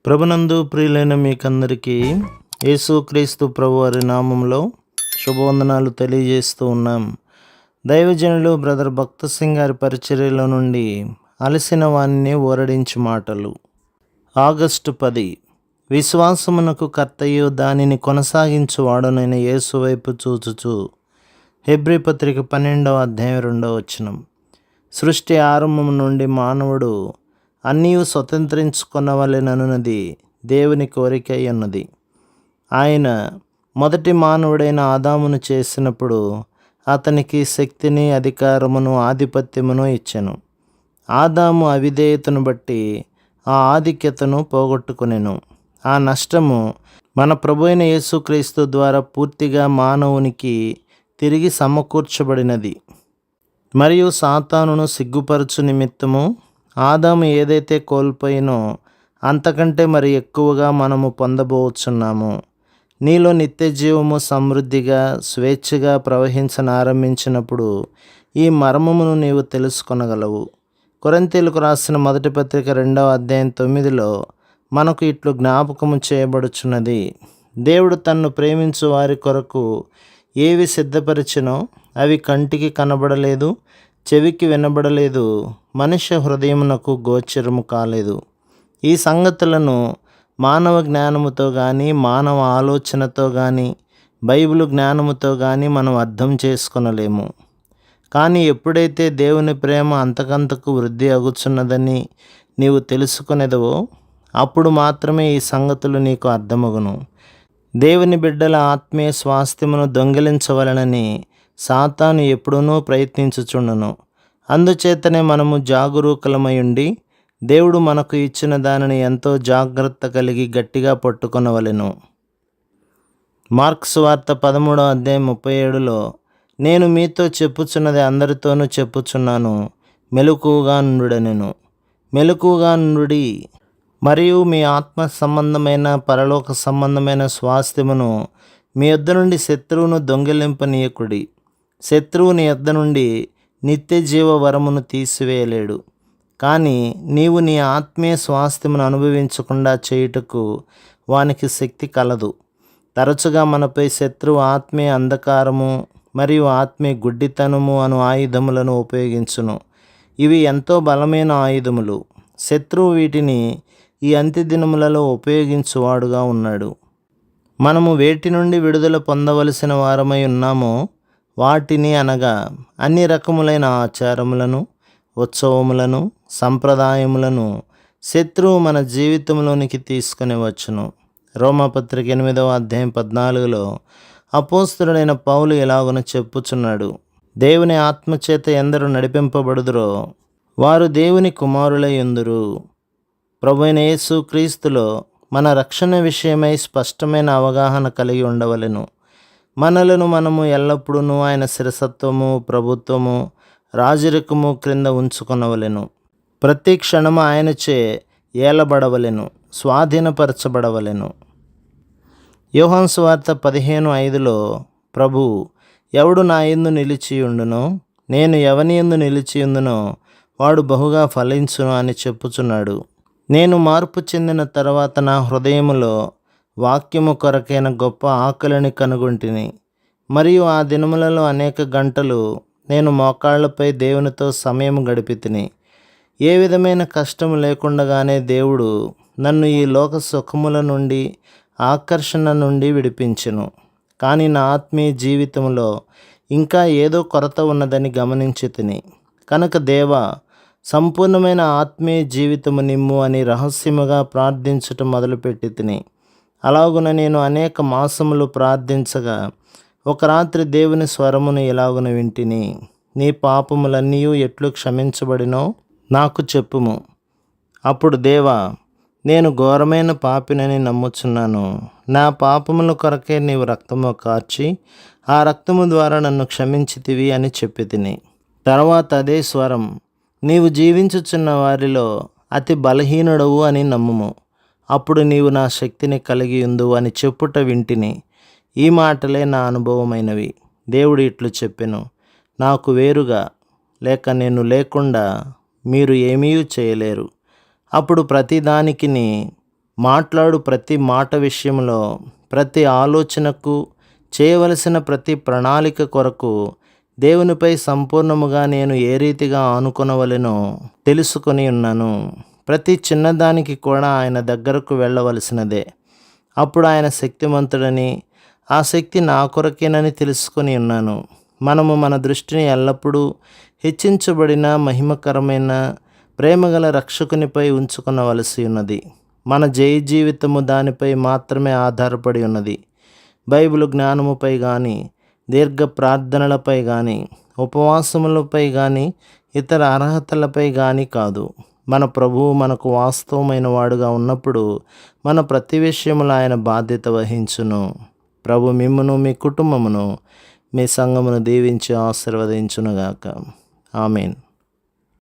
ప్రభునందు ప్రియులైన మీకందరికీ యేసుక్రీస్తు ప్రభువారి నామంలో శుభవందనాలు తెలియజేస్తూ ఉన్నాం. దైవజనులు బ్రదర్ భక్త సింగ్ గారి పరిచర్యలో నుండి అలసిన వాణ్ణి ఊరడించు మాటలు. ఆగస్టు 10. విశ్వాసమునకు కర్తయు దానిని కొనసాగించు వాడునైన యేసు వైపు చూచుచు. హెబ్రీ పత్రిక 12వ అధ్యాయం 2వ వచనం. సృష్టి ఆరంభం నుండి మానవుడు అన్నీయు స్వతంత్రించుకొనవలెనన్నది దేవుని కోరిక అన్నది. ఆయన మొదటి మానవుడైన ఆదామును చేసినప్పుడు అతనికి శక్తిని, అధికారమును, ఆధిపత్యమును ఇచ్చెను. ఆదాము అవిధేయతను బట్టి ఆ ఆధిక్యతను పోగొట్టుకొనెను. ఆ నష్టము మన ప్రభువైన యేసుక్రీస్తు ద్వారా పూర్తిగా మానవునికి తిరిగి సమకూర్చబడినది. మరియు సాతానును సిగ్గుపరచు నిమిత్తము ఆదాము ఏదైతే కోల్పోయినో అంతకంటే మరి ఎక్కువగా మనము పొందబోచున్నాము. నీలో నిత్య జీవము సమృద్ధిగా స్వేచ్ఛగా ప్రవహించనారంభించినప్పుడు ఈ మర్మమును నీవు తెలుసుకొనగలవు. కొరింథీయులకు రాసిన మొదటి పత్రిక 2వ అధ్యాయం 9లో మనకు ఇట్లు జ్ఞాపకము చేయబడుచున్నది. దేవుడు తన్ను ప్రేమించు వారి కొరకు ఏవి సిద్ధపరిచినో అవి కంటికి కనబడలేదు, చెవికి వినబడలేదు, మనుష్య హృదయమునకు గోచరము కాలేదు. ఈ సంగతులను మానవ జ్ఞానముతో కానీ, మానవ ఆలోచనతో కానీ, బైబిల్ జ్ఞానముతో కానీ మనం అర్థం చేసుకొనలేము. కానీ ఎప్పుడైతే దేవుని ప్రేమ అంతకంతకు వృద్ధి అగుచున్నదని నీవు తెలుసుకొనేదవో అప్పుడు మాత్రమే ఈ సంగతులు నీకు అర్థమగును. దేవుని బిడ్డల ఆత్మీయ స్వాస్థ్యమును దొంగిలించవలనని సాతాను ఎప్పుడూనూ ప్రయత్నించుచుండును. అందుచేతనే మనము జాగరూకులమై ఉండి దేవుడు మనకు ఇచ్చిన దానిని ఎంతో జాగ్రత్త కలిగి గట్టిగా పట్టుకొనవలెను. మార్కు సువార్త 13వ అధ్యాయం 37లో నేను మీతో చెప్పుచున్నది అందరితోనూ చెప్పుచున్నాను, మెలకువగా నుండుడనెను. మెలకువగా నుండుడి మరియు మీ ఆత్మ సంబంధమైన పరలోక సంబంధమైన స్వాస్థ్యమును మీ యొద్ద నుండి శత్రువును దొంగిలింపనీయకుడి. శత్రువు నీ యొద్ద నుండి నిత్య జీవ వరమును తీసివేయలేడు. కానీ నీవు నీ ఆత్మీయ స్వాస్థ్యమును అనుభవించకుండా చేయుటకు వానికి శక్తి కలదు. తరచుగా మనపై శత్రువు ఆత్మీయ అంధకారము మరియు ఆత్మీయ గుడ్డితనము అను ఆయుధములను ఉపయోగించును. ఇవి ఎంతో బలమైన ఆయుధములు. శత్రువు వీటిని ఈ అంత్యదినములలో ఉపయోగించువాడుగా ఉన్నాడు. మనము వేటి నుండి విడుదల పొందవలసిన వారమై ఉన్నామో వాటిని అనగా అన్ని రకములైన ఆచారములను, ఉత్సవములను, సంప్రదాయములను శత్రువు మన జీవితంలోనికి తీసుకుని వచ్చును. రోమాపత్రిక 8వ అధ్యాయం 14లో అపోస్తలుడైన పౌలు ఇలాగున చెప్పుచున్నాడు, దేవుని ఆత్మచేత ఎందరు నడిపింపబడుదురో వారు దేవుని కుమారులై యుందురు. ప్రభువైన యేసు క్రీస్తులో మన రక్షణ విషయమై స్పష్టమైన అవగాహన కలిగి ఉండవలెను. మనలను మనము ఎల్లప్పుడూ ఆయన శిరసత్వము, ప్రభుత్వము, రాజరికము క్రింద ఉంచుకొనవలెను. ప్రతి క్షణము ఆయనచే ఏలబడవలెను, స్వాధీనపరచబడవలెను. యోహాను సువార్త 15:5లో ప్రభు ఎవడు నా యందు నిలిచియుండునో నేను ఎవని యందు నిలిచియుందునో వాడు బహుగా ఫలించును అని చెప్పుచున్నాడు. నేను మార్పు చెందిన తర్వాత నా హృదయములో వాక్యము కొరకైన గొప్ప ఆకలిని కనుగొంటిని. మరియు ఆ దినములలో అనేక గంటలు నేను మోకాళ్లపై దేవునితో సమయం గడిపితిని. ఏ విధమైన కష్టము లేకుండగానే దేవుడు నన్ను ఈ లోక సుఖముల నుండి, ఆకర్షణ నుండి విడిపించెను. కానీ నా ఆత్మీయ జీవితంలో ఇంకా ఏదో కొరత ఉన్నదని గమనించి తిని. కనుక దేవా, సంపూర్ణమైన ఆత్మీయ జీవితము నిమ్ము అని రహస్యముగా ప్రార్థించటం మొదలుపెట్టి తిని. అలాగున నేను అనేక మాసములు ప్రార్థించగా ఒక రాత్రి దేవుని స్వరమును ఇలాగున వింటిని, నీ పాపములన్నీ ఎట్లు క్షమించబడినో నాకు చెప్పుము. అప్పుడు దేవా, నేను ఘోరమైన పాపినని నమ్ముచున్నాను. నా పాపముల కొరకే నీవు రక్తము కార్చి ఆ రక్తము ద్వారా నన్ను క్షమించితివి అని చెప్పి తిని. తర్వాత అదే స్వరం, నీవు జీవించుచున్న వారిలో అతి బలహీనుడవు అని నమ్ముము. అప్పుడు నీవు నా శక్తిని కలిగి ఉందు అని చెప్పుట వింటిని. ఈ మాటలే నా అనుభవమైనవి. దేవుడు ఇట్లు చెప్పెను, నాకు వేరుగా లేక నేను లేకుండా మీరు ఏమీ చేయలేరు. అప్పుడు ప్రతిదానికిని మాట్లాడు ప్రతి మాట విషయంలో, ప్రతి ఆలోచనకు, చేయవలసిన ప్రతి ప్రణాళిక కొరకు దేవునిపై సంపూర్ణముగా నేను ఏ రీతిగా ఆనుకొనవలెనో తెలుసుకొని ఉన్నాను. ప్రతి చిన్నదానికి కూడా ఆయన దగ్గరకు వెళ్ళవలసినదే. అప్పుడు ఆయన శక్తిమంతుడని, ఆ శక్తి నా కొరకేనని తెలుసుకొని ఉన్నాను. మనము మన దృష్టిని ఎల్లప్పుడూ హెచ్చించబడిన మహిమకరమైన ప్రేమగల రక్షకునిపై ఉంచుకొనవలసి ఉన్నది. మన జయ జీవితము దానిపై మాత్రమే ఆధారపడి ఉన్నది. బైబిల్ జ్ఞానముపై కానీ, దీర్ఘ ప్రార్థనలపై కానీ, ఉపవాసములపై కానీ, ఇతర అర్హతలపై కానీ కాదు. మన ప్రభువు మనకు వాస్తవమైన వాడుగా ఉన్నప్పుడు మన ప్రతి విషయములో ఆయన బాధ్యత వహించును. ప్రభు మిమ్మును, మీ కుటుంబమును, మీ సంఘమును దీవించి ఆశీర్వదించునుగాక. ఆమేన్.